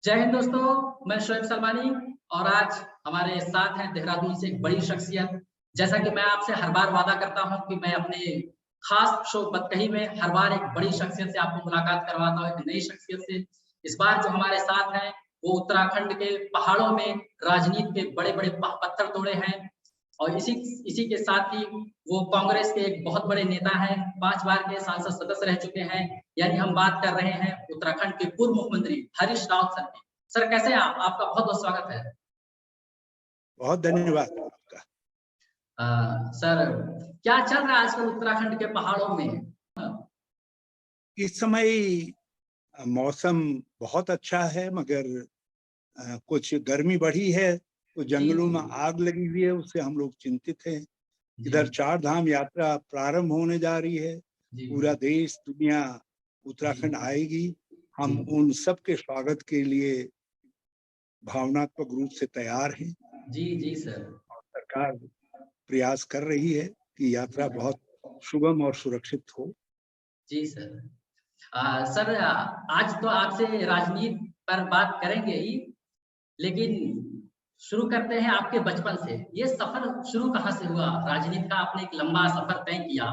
जय हिंद दोस्तों, मैं शोएब सलमानी और आज हमारे साथ हैं देहरादून से एक बड़ी शख्सियत। जैसा कि मैं आपसे हर बार वादा करता हूं कि मैं अपने खास शो बतकही में हर बार एक बड़ी शख्सियत से आपको मुलाकात करवाता हूं, एक नई शख्सियत से। इस बार जो हमारे साथ हैं वो उत्तराखंड के पहाड़ों में राजनीति के बड़े-बड़े पत्थर तोड़े हैं और इसी इसी के साथ ही वो कांग्रेस के एक बहुत बड़े नेता हैं, 5 बार के सांसद सदस्य रह चुके हैं। यानी हम बात कर रहे हैं उत्तराखंड के पूर्व मुख्यमंत्री हरीश रावत सर की। सर कैसे हैं आप? आपका बहुत-बहुत स्वागत है। बहुत धन्यवाद आपका। सर क्या चल रहा है आजकल उत्तराखंड के पहाड़ों में? इस समय मौसम बहुत अच्छा है, मगर कुछ गर्मी बढ़ी है, तो जी, जंगलों जी। में आग लगी हुई है, उससे हम लोग चिंतित हैं। जी, इधर 4 धाम यात्रा प्रारंभ होने जा रही है। जी, पूरा देश, दुनिया जी, उत्तराखंड आएगी। जी, हम उन सब के स्वागत के लिए भावनात्मक रूप से तैयार हैं। जी, जी सर। सरकार प्रयास कर रही है कि जी, यात्रा बहुत सुगम और सुरक्षित हो। जी सर। सर आज तो आपसे राजनीति पर बात करेंगे ही, लेकिन शुरू करते हैं आपके बचपन से। ये सफ़र शुरू कहाँ से हुआ? राजनीति का आपने एक लंबा सफ़र तय किया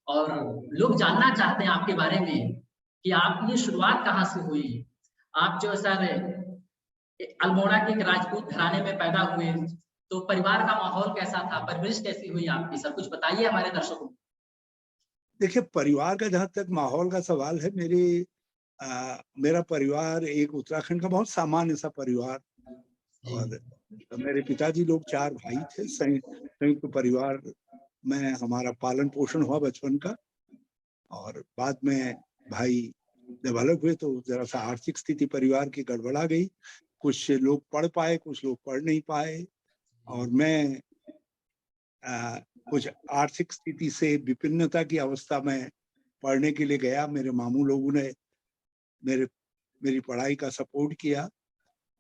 और लोग जानना चाहते हैं आपके बारे में कि आपकी ये शुरुआत कहाँ से हुई? आप जो सर अल्मोड़ा के एक राजपूत घराने में पैदा हुए, तो परिवार का माहौल कैसा था? परवरिश कैसी हुई आपकी? सब कुछ बताइए हमारे दर्शकों को। देखिए, परिवार का जहाँ तक माहौल का सवाल है, मेरा परिवार एक उत्तराखंड का बहुत सामान्य सा परिवार। जी, और मेरे पिताजी लोग 4 भाई थे। संयुक्त परिवार में हमारा पालन-पोषण हुआ बचपन का। और बाद में भाई जब अलग हुए तो ज़रा-सा आर्थिक स्थिति परिवार की गड़बड़ा गई। कुछ लोग पढ़ पाए, कुछ लोग पढ़ नहीं पाए। और मैं अ, कुछ आर्थिक स्थिति से विपन्नता की अवस्था में पढ़ने के लिए गया। मेरे मामू लोगों ने मेरे मेरी पढ़ाई का सपोर्ट किया।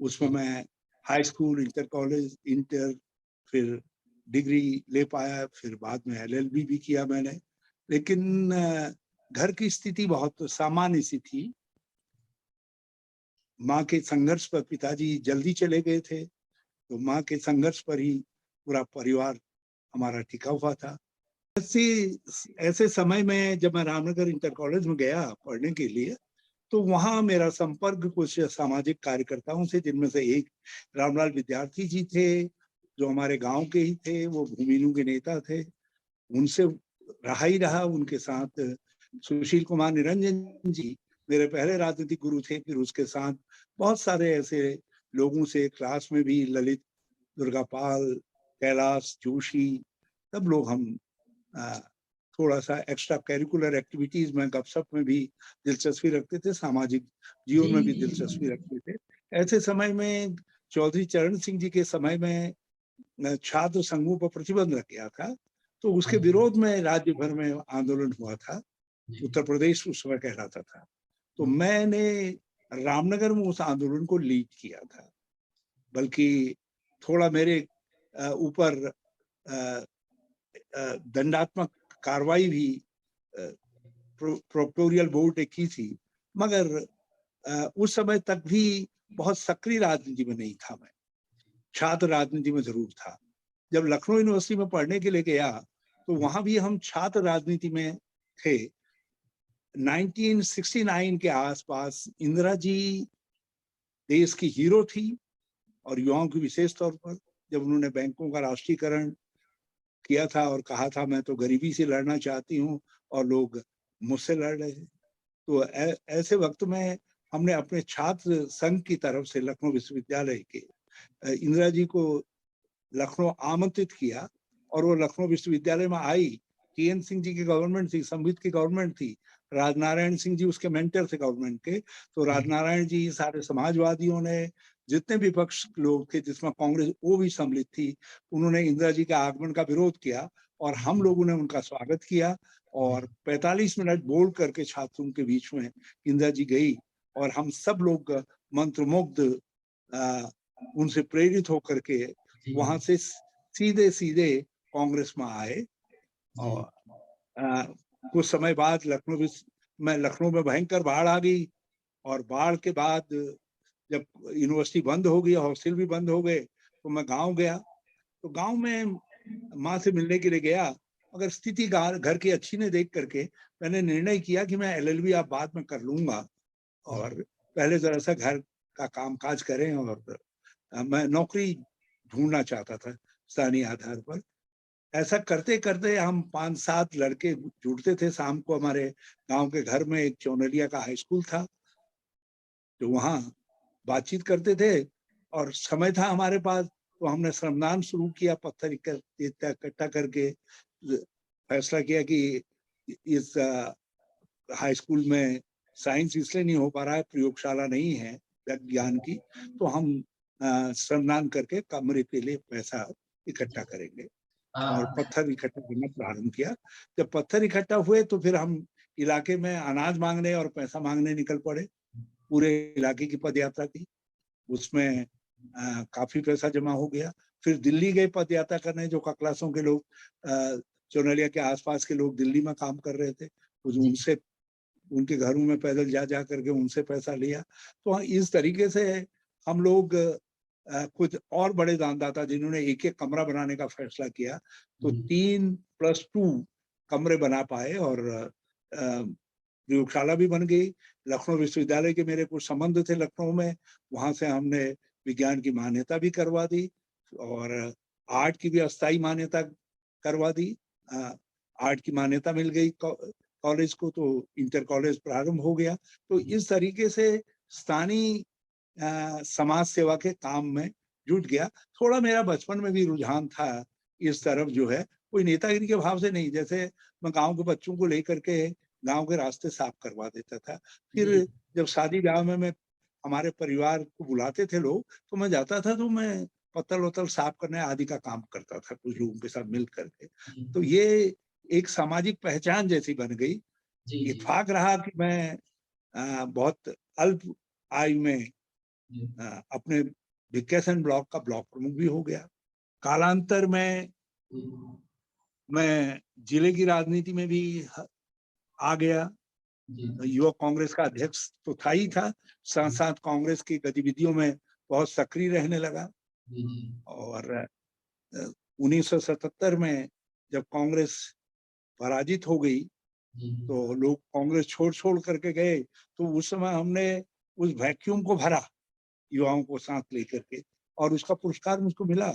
उसमें जी, मैं high school, inter college, inter, फिर डिग्री ले पाया, फिर बाद में एलएलबी भी किया मैंने। लेकिन घर की स्थिति बहुत सामान्य सी थी। माँ के संघर्ष पर पिताजी जल्दी चले गए थे, तो माँ के संघर्ष पर ही पूरा परिवार हमारा टिका हुआ था। ऐसे ऐसे समय में जब मैं रामनगर इंटर कॉलेज में गया पढ़ने के लिए, तो वहाँ मेरा संपर्क कुछ सामाजिक कार्यकर्ताओं से, जिनमें से एक रामलाल विद्यार्थी जी थे, जो हमारे गाँव के ही थे, वो भूमिहीनों के नेता थे। उनसे रहा ही रहा। उनके साथ सुशील कुमार निरंजन जी मेरे पहले राजनीतिक गुरु थे। फिर उसके साथ बहुत सारे ऐसे लोगों से क्लास में भी ललित, दुर्गापाल, कैलाश जोशी, सब लोग हम अ, थोड़ा-सा एक्स्ट्रा करिकुलर एक्टिविटीज़ में, गपशप में भी दिलचस्पी रखते थे, सामाजिक जी, जीवन में भी जी, दिलचस्पी रखते थे। ऐसे समय में चौधरी चरण सिंह जी के समय में छात्र संघों पर प्रतिबंध लग गया था, तो उसके हाँ जी, विरोध में राज्य भर में आंदोलन हुआ था। जी, उत्तर प्रदेश उस समय कहलाता था। तो जी, मैंने रामनगर में उस आंदोलन को लीड किया था। बल्कि थोड़ा मेरे ऊपर अ दंडात्मक कार्रवाई भी अ, प्रोक्टोरियल बोर्ड ने की थी। मगर उस समय तक भी बहुत सक्रिय राजनीति में नहीं था मैं। छात्र राजनीति में ज़रूर था। जब लखनऊ यूनिवर्सिटी में पढ़ने के लिए गया, तो वहाँ भी हम छात्र राजनीति में थे। 1969 के आस-पास इंदिरा जी देश की हीरो थी, और युवाओं की विशेष तौर पर, जब उन्होंने बैंकों का राष्ट्रीयकरण किया था और कहा था मैं तो गरीबी से लड़ना चाहती हूँ, और लोग मुझसे लड़ रहे हैं। तो ऐसे वक्त में हमने अपने छात्र संघ की तरफ से लखनऊ विश्वविद्यालय के इंदिरा जी को लखनऊ आमंत्रित किया, और वो लखनऊ विश्वविद्यालय में आई। टीएन सिंह जी की गवर्नमेंट थी, संबित की गवर्नमेंट थी। राजनारायण सिंह जी उसके मेंटर थे गवर्नमेंट के। तो जी, राजनारायण जी, सारे समाजवादियों ने, जितने विपक्ष लोग थे, जिसमें कांग्रेस वो भी सम्मिलित थी, उन्होंने इंदिरा जी के आगमन का विरोध किया, और हम लोगों ने उनका स्वागत किया। जी, और 45 मिनट बोल करके छात्रों के बीच में इंदिरा जी गई, और हम सब लोग मंत्रमुग्ध, उनसे प्रेरित होकर के जी, वहां से सीधे-सीधे कांग्रेस में आए। जी, और अ, कुछ समय बाद लखनऊ में भयंकर बाढ़ आ गई। और बाढ़ के बाद जब यूनिवर्सिटी बंद हो गई, हॉस्टल भी बंद हो गए, तो मैं गांव गया। तो गांव में माँ से मिलने के लिए गया, मगर स्थिति घर की अच्छी ने देख करके मैंने निर्णय किया कि मैं LLB आप बाद में कर लूंगा, और पहले जरा सा घर का काम काज करें, और मैं नौकरी ढूंढना चाहता था स्थानीय आधार पर। ऐसा करते करते हम 5-7 लड़के जुड़ते थे। शाम को हमारे गांव के घर में एक चौनलिया का हाई स्कूल था, तो वहाँ बातचीत करते थे, और समय था हमारे पास, तो हमने श्रमदान शुरू किया। पत्थर इकट्ठा करके फैसला किया कि इस हाई स्कूल में साइंस इसलिए नहीं हो पा रहा है, प्रयोगशाला नहीं है विज्ञान की, तो हम श्रमदान करके कमरे के लिए पैसा इकट्ठा करेंगे, और पत्थर इकट्ठा करना प्रारंभ किया। जब पत्थर इकट्ठा हुए तो फिर हम इलाके में अनाज मांगने और पैसा मांगने निकल पड़े। पूरे इलाके की पदयात्रा की, उसमें काफी पैसा जमा हो गया। फिर दिल्ली गए पदयात्रा करने, जो ककलासों के लोग, चौनलिया के आसपास के लोग दिल्ली में काम कर रहे थे, उनसे, उनके घरों में पैदल जा करके उनसे पैसा लिया। तो इस तरीके से हम लोग कुछ और बड़े दानदाता जिन्होंने एक एक कमरा बनाने का फैसला किया, तो 3+2 कमरे बना पाए, और प्रयोगशाला भी बन गई। लखनऊ विश्वविद्यालय के मेरे कुछ संबंध थे लखनऊ में, वहां से हमने विज्ञान की मान्यता भी करवा दी, और आर्ट की भी अस्थायी मान्यता करवा दी। आर्ट की मान्यता मिल गई कॉलेज को, तो इंटर कॉलेज प्रारंभ हो गया। तो इस तरीके से स्थानीय समाज सेवा के काम में जुट गया। थोड़ा मेरा बचपन में भी रुझान था इस तरफ, जो है कोई नेतागिरी के भाव से नहीं, जैसे मैं गांव के बच्चों को लेकर के गांव के रास्ते साफ करवा देता था। फिर जब शादी ब्याह में मैं, हमारे परिवार को बुलाते थे लोग, तो मैं जाता था, तो मैं पत्तल वत्तल साफ करने आदि का काम करता था कुछ लोगों के साथ मिल करके। तो ये एक सामाजिक पहचान जैसी बन गई। इत्तेफाक रहा कि मैं बहुत अल्प आयु में अपने भिक्केसन ब्लॉक का ब्लॉक प्रमुख भी हो गया। कालांतर में मैं जिले की राजनीति में भी आ गया। युवा कांग्रेस का अध्यक्ष तो था ही था, साथ साथ कांग्रेस की गतिविधियों में बहुत सक्रिय रहने लगा। और 1977 में जब कांग्रेस पराजित हो गई, तो लोग कांग्रेस छोड़ करके गए, तो उस समय हमने उस वैक्यूम को भरा युवाओं को साथ लेकर के, और उसका पुरस्कार मुझको मिला।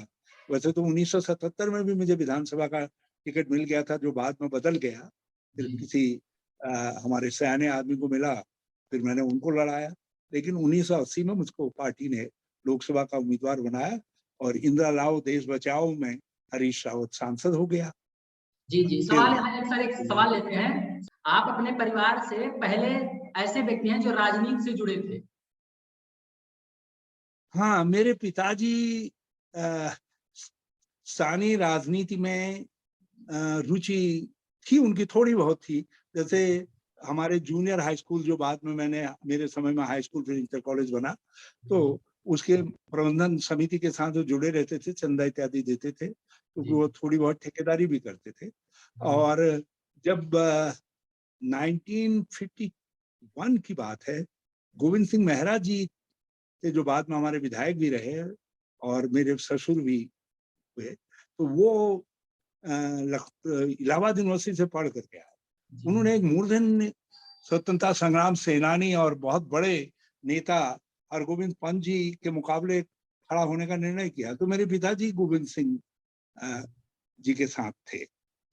वैसे तो 1977 में भी मुझे विधानसभा का टिकट मिल गया था, जो बाद में बदल गया, फिर किसी हमारे सयाने आदमी को मिला, फिर मैंने उनको लड़ाया। लेकिन 1980 में मुझको पार्टी ने लोकसभा का उम्मीदवार बनाया, और इंदिरा लाओ देश बचाओ में हरीश रावत सांसद हो गया। जी सवाल है सर, एक सवाल लेते हैं। आप अपने परिवार से पहले ऐसे व्यक्ति हैं जो राजनीति से जुड़े थे? हाँ, मेरे पिताजी स्थानीय राजनीति में रुचि थी उनकी, थोड़ी बहुत थी। जैसे हमारे जूनियर हाई स्कूल, जो बाद में मेरे समय में हाई स्कूल फिर इंटर कॉलेज बना, तो उसके प्रबंधन समिति के साथ जो जुड़े रहते थे, चंदा इत्यादि देते थे, क्योंकि वो थोड़ी बहुत ठेकेदारी भी करते थे। और जब 1951 की बात है, गोविंद सिंह मेहरा जी थे, जो बाद में हमारे विधायक भी रहे और मेरे ससुर भी हुए, तो वो इलाहाबाद यूनिवर्सिटी से पढ़ करके आए। उन्होंने एक मूर्धन्य स्वतंत्रता संग्राम सेनानी और बहुत बड़े नेता हरगोविंद पंत जी के मुकाबले खड़ा होने का निर्णय किया। तो मेरे पिताजी गोविंद सिंह जी के साथ थे,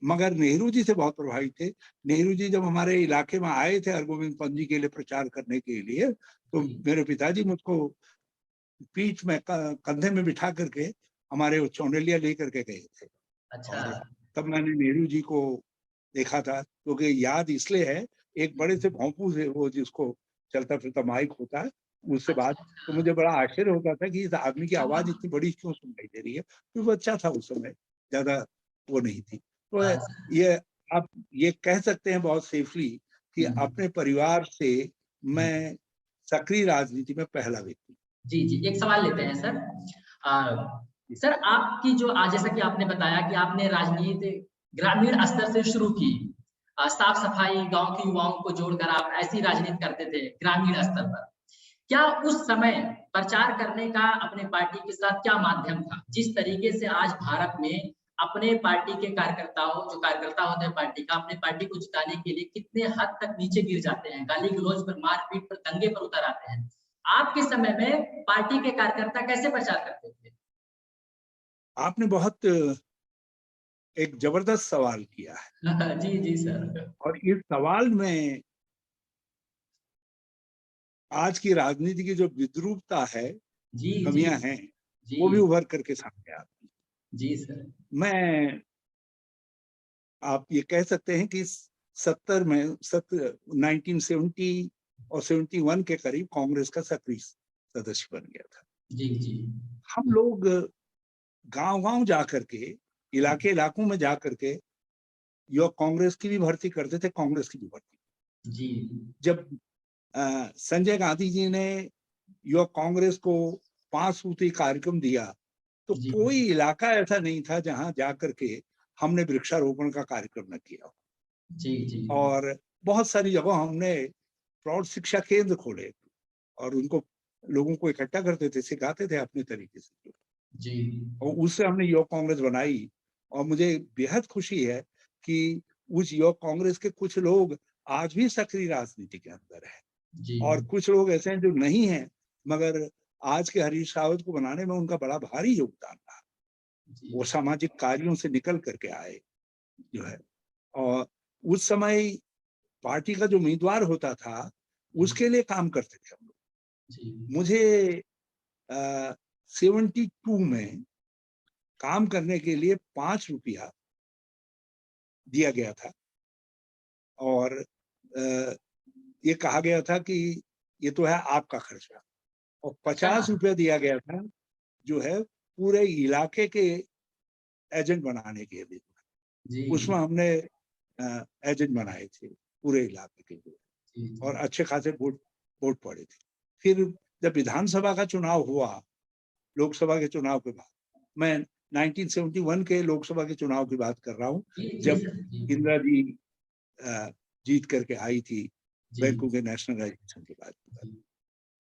मगर नेहरू जी से बहुत प्रभावित थे। नेहरू जी जब हमारे इलाके में आए थे हरगोविंद पंत जी के लिए प्रचार करने के लिए, तो मेरे पिताजी मुझको पीठ में कंधे में बिठा करके हमारे चौनलिया लेकर के गए थे। अच्छा। और तब मैंने नेहरू जी को देखा था, क्योंकि याद इसलिए है, एक बड़े से भोंपू से, वो जिसको चलता फिरता माइक होता है, उससे बात, तो मुझे बड़ा आश्चर्य होता था कि इस आदमी की आवाज इतनी बड़ी क्यों सुनाई दे रही है, क्योंकि वो अच्छा था उस समय, ज्यादा वो नहीं थी। तो ये आप ये कह सकते हैं बहुत सेफली कि अपने परिवार से मैं सक्रिय राजनीति में पहला व्यक्ति। जी एक सवाल लेते हैं सर। सर आपकी जो जैसा कि आपने बताया कि आपने राजनीति ग्रामीण स्तर से शुरू की, साफ सफाई, गांव के युवाओं को जोड़कर आप ऐसी राजनीति करते थे ग्रामीण स्तर पर। क्या उस समय प्रचार करने का अपने पार्टी के साथ क्या माध्यम था? जिस तरीके से आज भारत में अपने पार्टी के कार्यकर्ताओं जो कार्यकर्ता होते हैं पार्टी का, अपने पार्टी को जिताने के लिए कितने हद तक नीचे गिर जाते हैं, गाली-गलौज पर, मारपीट पर, दंगे पर उतर आते हैं। आपके समय में पार्टी के कार्यकर्ता कैसे प्रचार करते थे? आपने बहुत एक जबरदस्त सवाल किया है, जी, जी सर। और इस सवाल में आज की राजनीति की जो विद्रूपता है, जी, जी। कमियां हैं, जी, वो भी उभर करके सामने आती है। जी सर। मैं आप ये कह सकते हैं कि 1970 और 71 के करीब कांग्रेस का सक्रिय सदस्य बन गया था। जी, जी। हम लोग गांव-गांव जा करके, इलाकों में जा करके युवक कांग्रेस की भी भर्ती करते थे, कांग्रेस की भी भर्ती। जी। जब संजय गांधी जी ने युवक कांग्रेस को 5 सूत्री कार्यक्रम दिया, तो जी। कोई इलाका ऐसा नहीं था जहां जाकर के हमने वृक्षारोपण का कार्यक्रम न किया हो। जी, जी। और बहुत सारी जगह हमने प्रौढ़ शिक्षा केंद्र खोले और उनको लोगों को इकट्ठा करते थे, सिखाते थे अपने तरीके से। जी। और उससे हमने युवक कांग्रेस बनाई, और मुझे बेहद खुशी है कि उस युवक कांग्रेस के कुछ लोग आज भी सक्रिय राजनीति के अंदर हैं, जी। और कुछ लोग ऐसे हैं जो नहीं हैं, मगर आज के हरीश रावत को बनाने में उनका बड़ा भारी योगदान रहा। जी। वो सामाजिक कार्यों से निकल करके आए जो है, और उस समय पार्टी का जो उम्मीदवार होता था उसके लिए काम करते थे हम लोग। जी। मुझे 72 में काम करने के लिए 5 रुपया दिया गया था, और ये कहा गया था कि ये तो है आपका खर्चा, और अच्छा। 50 रुपया दिया गया था जो है पूरे इलाके के एजेंट बनाने के लिए। जी। उसमें हमने एजेंट बनाए थे पूरे इलाके के लिए, जी, और जी। अच्छे खासे वोट वोट पड़े थे। फिर जब विधानसभा का चुनाव हुआ, लोकसभा के चुनाव के बाद, मैं 1971 के लोकसभा के चुनाव की बात कर रहा हूँ, जी, जी जब सर। जी। इंदिरा जी जीत करके आई थी जी। बैंकों के नेशनलाइजेशन के बाद। जी।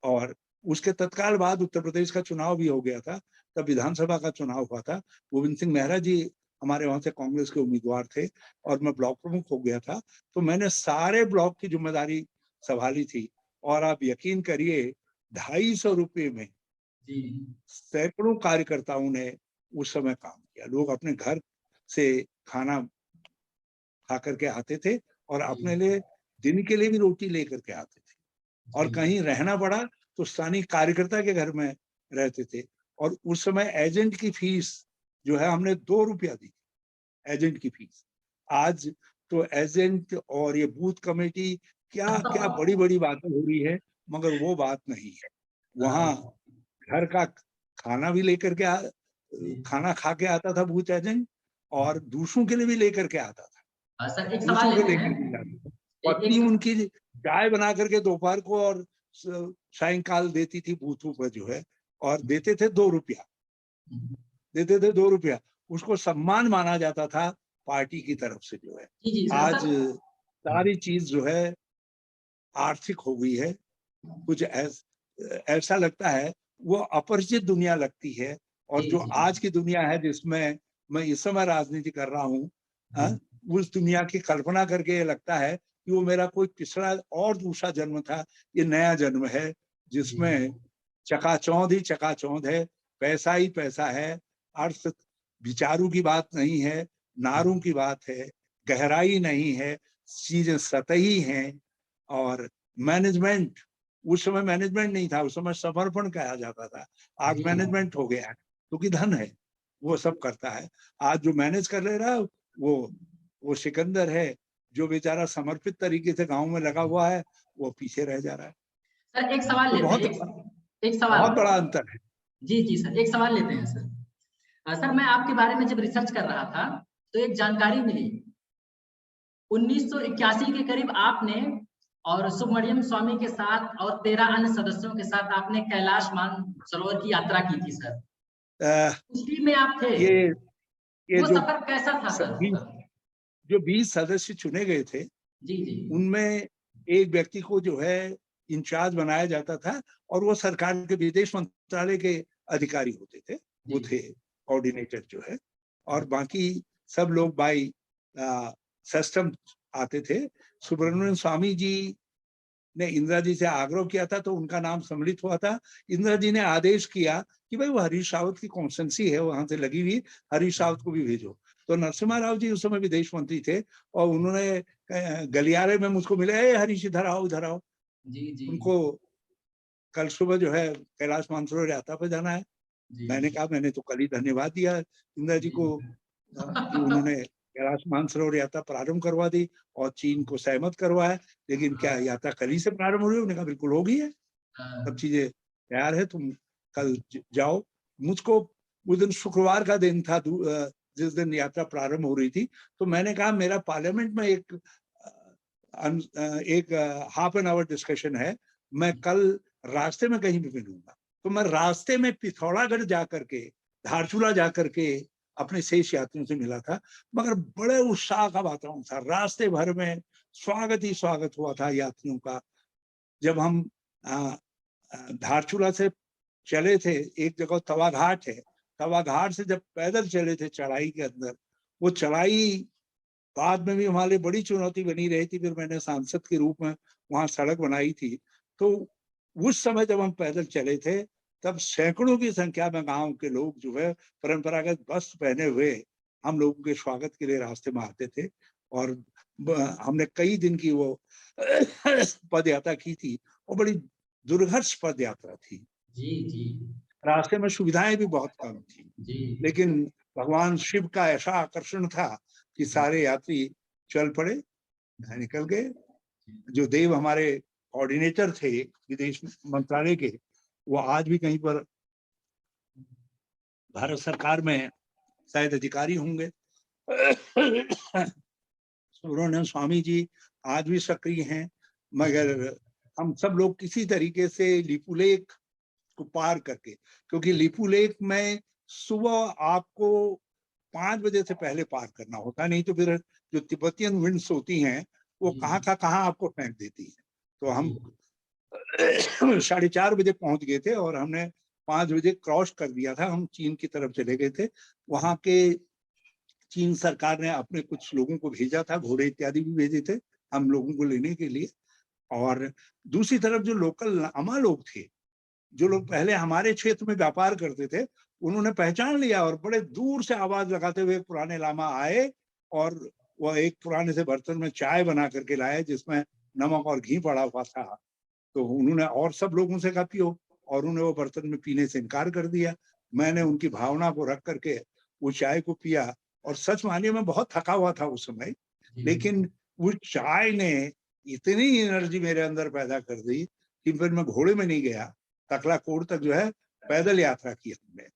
और उसके तत्काल बाद उत्तर प्रदेश का चुनाव भी हो गया था, तब विधानसभा का चुनाव हुआ था। गोविंद सिंह मेहरा जी हमारे वहां से कांग्रेस के उम्मीदवार थे, और मैं ब्लॉक प्रमुख हो गया था, तो मैंने सारे ब्लॉक की जिम्मेदारी संभाली थी। और आप यकीन करिए, 250 रुपये में जी। सैकड़ों कार्यकर्ताओं ने उस समय काम किया। लोग अपने घर से खाना खा करके आते थे, और जी। अपने लिए दिन के लिए भी रोटी लेकर के आते थे, और जी। कहीं रहना पड़ा तो स्थानीय कार्यकर्ता के घर में रहते थे। और उस समय एजेंट की फीस जो है हमने 2 रुपया दी, एजेंट की फीस। आज तो एजेंट और ये बूथ कमेटी, क्या क्या बड़ी बड़ी बातें हो रही है, मगर वो बात नहीं है। वहां हाँ। घर का खाना भी लेकर के जी। खाना खा के आता था बूथ एजेंट, और दूसरों के लिए भी लेकर के आता था, सर एक सवाल दूसरों के लेते हैं। लेकर के जाता था। एक पत्नी स उनकी चाय बना करके दोपहर को और सायंकाल देती थी बूथों पर जो है, और देते थे 2 रुपया, देते थे 2 रुपया। उसको सम्मान माना जाता था पार्टी की तरफ से जो है। जी, जी आज सर। सारी चीज जो है आर्थिक हो गई है, कुछ ऐसा लगता है, वो अपरिचित दुनिया लगती है। और जी, जो जी। आज की दुनिया है जिसमें मैं इस समय राजनीति कर रहा हूँ, जी। उस दुनिया की कल्पना करके ये लगता है कि वो मेरा कोई पिछड़ा और दूसरा जन्म था, ये नया जन्म है जी। जिसमें चकाचौंध ही चकाचौंध है, पैसा ही पैसा है, अर्थ विचारों की बात नहीं है, नारों की बात है, गहराई नहीं है, चीजें सतही हैं। और मैनेजमेंट, उस समय मैनेजमेंट नहीं था, उस समय समर्पण कहा जाता था। आज जी। मैनेजमेंट हो गया है, क्योंकि धन है, वो सब करता है। आज जो मैनेज कर ले रहा है वो सिकंदर है, जो बेचारा समर्पित तरीके से गांव में लगा हुआ है वो पीछे रह जा रहा है। सर एक सवाल तो लेते हैं। एक सवाल। बहुत बड़ा अंतर है। जी, जी सर, एक सवाल लेते हैं सर। सर मैं आपके बारे में जब रिसर्च कर रहा था, तो एक जानकारी मिली। 1981 के करीब आपने और सुब्रमण्यम स्वामी के साथ और 13 अन्य सदस्यों के साथ आपने कैलाश मानसरोवर की यात्रा की थी सर। अ, उस टीम में आप थे। ये ये वो जो सफर कैसा था सर? सभी जो 20 सदस्य चुने गए थे, जी, जी। उनमें एक व्यक्ति को जो है इंचार्ज बनाया जाता था और वो सरकार के विदेश मंत्रालय के अधिकारी होते थे, वो थे कोऑर्डिनेटर जो है, और बाकी सब लोग बाई सिस्टम आते थे। सुब्रमण्यम स्वामी जी ने इंदिरा जी से आग्रह किया था तो उनका नाम सम्मिलित हुआ था। इंदिरा जी ने आदेश किया कि भाई वो हरीश रावत की कॉन्स्टेंसी है वहां से लगी हुई, हरीश रावत को भी भेजो। तो नरसिम्हा राव जी उस समय विदेश मंत्री थे और उन्होंने गलियारे में मुझको मिले, ए हरीश इधर आओ इधर आओ। जी जी उनको कल सुबह जो है कैलाश मानसरोवर यात्रा पे जाना है। जी मैंने कहा मैंने तो कल ही धन्यवाद दिया इंदिरा जी को कि उन्होंने कैलाश मानसरोवर यात्रा प्रारंभ करवा दी और चीन को सहमत करवाया, लेकिन क्या यात्रा कल ही से प्रारंभ हो रही है? उन्होंने कहा बिल्कुल हो गई है, सब चीजें तैयार है, तुम कल जाओ। मुझको उस दिन शुक्रवार का दिन था, जिस दिन यात्रा प्रारंभ हो रही थी, तो मैंने कहा मेरा पार्लियामेंट में एक हाफ एन आवर डिस्कशन है, मैं कल रास्ते में कहीं भी मिलूंगा। तो मैं रास्ते में पिथौरागढ़ जाकर के, धारचूला जाकर के अपने शेष यात्रियों से मिला था, मगर बड़े उत्साह का वातावरण था। रास्ते भर में स्वागत ही स्वागत हुआ था यात्रियों का। जब हम धारचूला से चले थे, एक जगह तवा घाट है, तवा घाट से जब पैदल चले थे चढ़ाई के अंदर, वो चढ़ाई बाद में भी हमारे लिए बड़ी चुनौती बनी रही थी। फिर मैंने सांसद के रूप में वहां सड़क बनाई थी। तो उस समय जब हम पैदल चले थे, तब सैकड़ों की संख्या में गांव के लोग जो है परंपरागत वस्त्र पहने हुए हम लोगों के स्वागत के लिए रास्ते में आते थे। और हमने कई दिन की वो पद यात्रा की थी और बड़ी दुर्घर्ष पद यात्रा थी। जी जी रास्ते में सुविधाएं भी बहुत कम थी, जी लेकिन भगवान शिव का ऐसा आकर्षण था कि सारे यात्री चल पड़े, निकल गए। जो देव हमारे कोऑर्डिनेटर थे विदेश मंत्रालय के, वो आज भी कहीं पर भारत सरकार में शायद अधिकारी होंगे। सुब्रमण्यम स्वामी जी आज भी सक्रिय हैं, मगर हम सब लोग किसी तरीके से लिपुलेख को पार करके, क्योंकि लिपुलेख में सुबह आपको 5 बजे से पहले पार करना होता, नहीं तो फिर जो तिब्बतियन विंड्स होती हैं वो कहाँ का कहाँ आपको फेंक देती है। तो हम 4:30 बजे पहुंच गए थे और हमने 5 बजे क्रॉस कर दिया था, हम चीन की तरफ चले गए थे। वहां के चीन सरकार ने अपने कुछ लोगों को भेजा था, घोड़े इत्यादि भी भेजे थे हम लोगों को लेने के लिए। और दूसरी तरफ जो लोकल लामा लोग थे, जो लोग पहले हमारे क्षेत्र में व्यापार करते थे, उन्होंने पहचान लिया और बड़े दूर से आवाज लगाते हुए पुराने लामा आए और वह एक पुराने से बर्तन में चाय बना करके लाए जिसमें नमक और घी पड़ा हुआ था। तो उन्होंने और सब लोगों से कहा पियो, और उन्होंने वो बर्तन में पीने से इनकार कर दिया। मैंने उनकी भावना को रख करके वो चाय को पिया और सच मानिए मैं बहुत थका हुआ था उस समय, लेकिन वो चाय ने इतनी एनर्जी मेरे अंदर पैदा कर दी कि फिर मैं घोड़े में नहीं गया, तकलाकोट तक जो है पैदल यात्रा की हमने।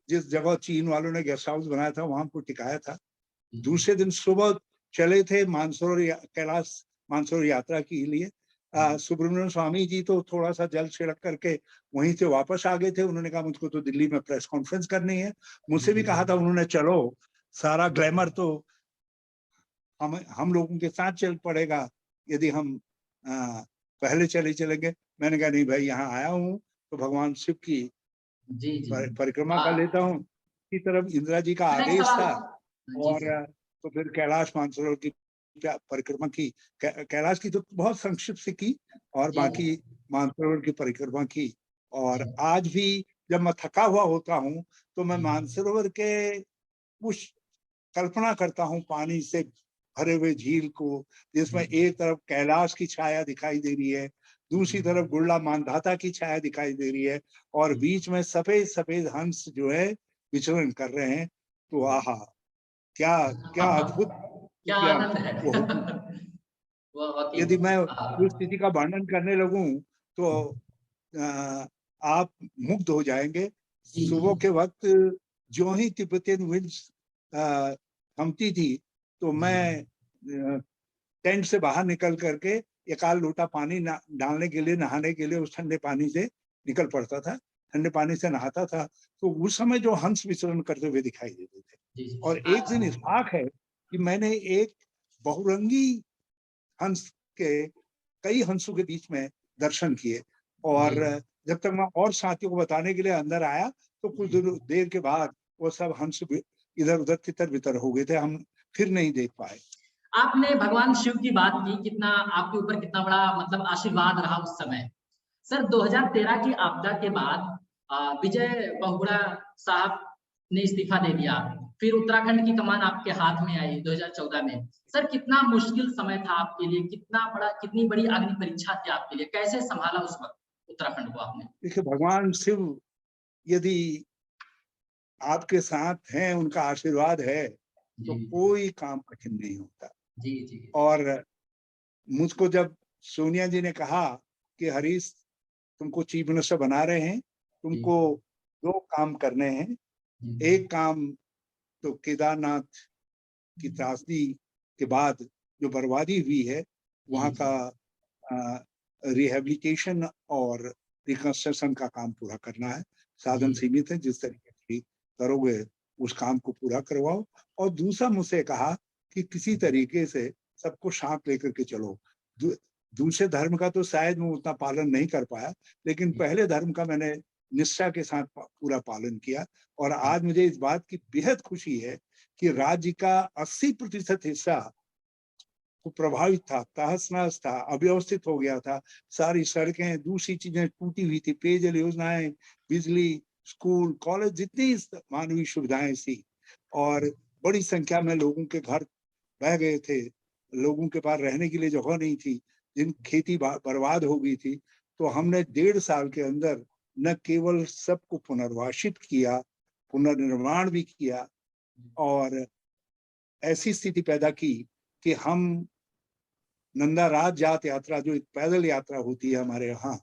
जिस जगह चीन वालों ने गेस्ट हाउस बनाया था वहां को टिकाया था। दूसरे दिन सुबह चले थे कैलाश मानसरोवर यात्रा के लिए। सुब्रमण्यम स्वामी जी तो थोड़ा सा जल छिड़क करके वहीं से वापस आ गए थे। उन्होंने कहा मुझको तो दिल्ली में प्रेस कॉन्फ्रेंस करनी है। मुझसे भी कहा था उन्होंने चलो, सारा ग्लैमर तो हम लोगों के साथ चल पड़ेगा यदि हम पहले चलेंगे। मैंने कहा नहीं भाई, यहाँ आया हूँ तो भगवान शिव की परिक्रमा कर लेता हूँ। इसी तरफ इंदिरा जी का आदेश था और तो फिर कैलाश मानसरोवर की परिक्रमा की। कैलाश की तो बहुत संक्षिप्त से की और बाकी मानसरोवर की परिक्रमा की। और आज भी जब मैं थका हुआ होता हूँ तो मैं मानसरोवर के उस कल्पना करता हूँ पानी से भरे हुए झील को, जिसमें एक तरफ कैलाश की छाया दिखाई दे रही है, दूसरी तरफ गुड़ला मानधाता की छाया दिखाई दे रही है और बीच में सफेद सफेद हंस जो है विचरण कर रहे हैं। तो आहा, क्या क्या अद्भुत, क्या आनंद है। वो होगी। यदि मैं उस स्थिति का वर्णन करने लगूं तो आप मुग्ध हो जाएंगे। सुबह के वक्त जो ही तिब्बतियन विंड्स थमती थी तो मैं टेंट से बाहर निकल करके एक आध लोटा पानी डालने के लिए, नहाने के लिए उस ठंडे पानी से निकल पड़ता था, ठंडे पानी से नहाता था। तो उस समय जो हंस विचरण करते हुए दिखाई देते थे। और एक दिन इत्तेफाक है कि मैंने एक बहुरंगी हंस के कई हंसों के बीच में दर्शन किए। और जी, जब तक मैं और साथियों को बताने के लिए अंदर आया तो कुछ जी। देर के बाद वो सब हंस इधर उधर तितर बितर हो गए थे, हम फिर नहीं देख पाए। आपने भगवान शिव की बात की, कितना आपके ऊपर कितना बड़ा मतलब आशीर्वाद रहा उस समय। सर 2013 की आपदा के बाद विजय बहुगुणा साहब ने इस्तीफा दे दिया। फिर उत्तराखंड की कमान आपके हाथ में आई 2014 में। सर कितना मुश्किल समय था आपके लिए, कितनी बड़ी अग्नि परीक्षा थी आपके लिए, कैसे सँभाला उस वक़्त उत्तराखंड को आपने? देखिए, भगवान शिव यदि आपके साथ हैं, उनका आशीर्वाद है, तो जी, कोई काम कठिन नहीं होता। जी, जी। और मुझको जब सोनिया जी ने कहा कि हरीश, तुमको चीफ मिनिस्टर बना रहे हैं, जी, तुमको 2 काम करने हैं। जी, एक काम तो केदारनाथ की त्रासदी के बाद जो बर्बादी हुई है, जी, वहाँ जी, का रिहैबिलिटेशन और रिकंस्ट्रक्शन का काम पूरा करना है। साधन जी, सीमित है, जिस तरीके से करोगे उस काम को पूरा करवाओ। और दूसरा मुझसे कहा कि किसी तरीके से सबको साथ लेकर के चलो। दू दूसरे धर्म का तो शायद मैं उतना पालन नहीं कर पाया, लेकिन जी, पहले धर्म का मैंने निष्ठा के साथ पूरा पालन किया। और जी, आज मुझे इस बात की बेहद खुशी है कि राज्य का 80% हिस्सा तो प्रभावित था, तहस-नहस था, अव्यवस्थित हो गया था। सारी सड़कें, दूसरी चीज़ें टूटी हुई थी, पेयजल योजनाएँ, बिजली, स्कूल, कॉलेज, जितनी मानवीय सुविधाएँ थी, और बड़ी संख्या में लोगों के घर बह गए थे, लोगों के पास रहने के लिए जगह नहीं थी, जिन खेती बर्बाद हो गई थी। तो हमने 1.5 साल के अंदर न केवल सबको पुनर्वासित किया, पुनर्निर्माण भी किया, और ऐसी स्थिति पैदा की कि हम नंदा राज जात यात्रा, जो एक पैदल यात्रा होती है हमारे यहाँ,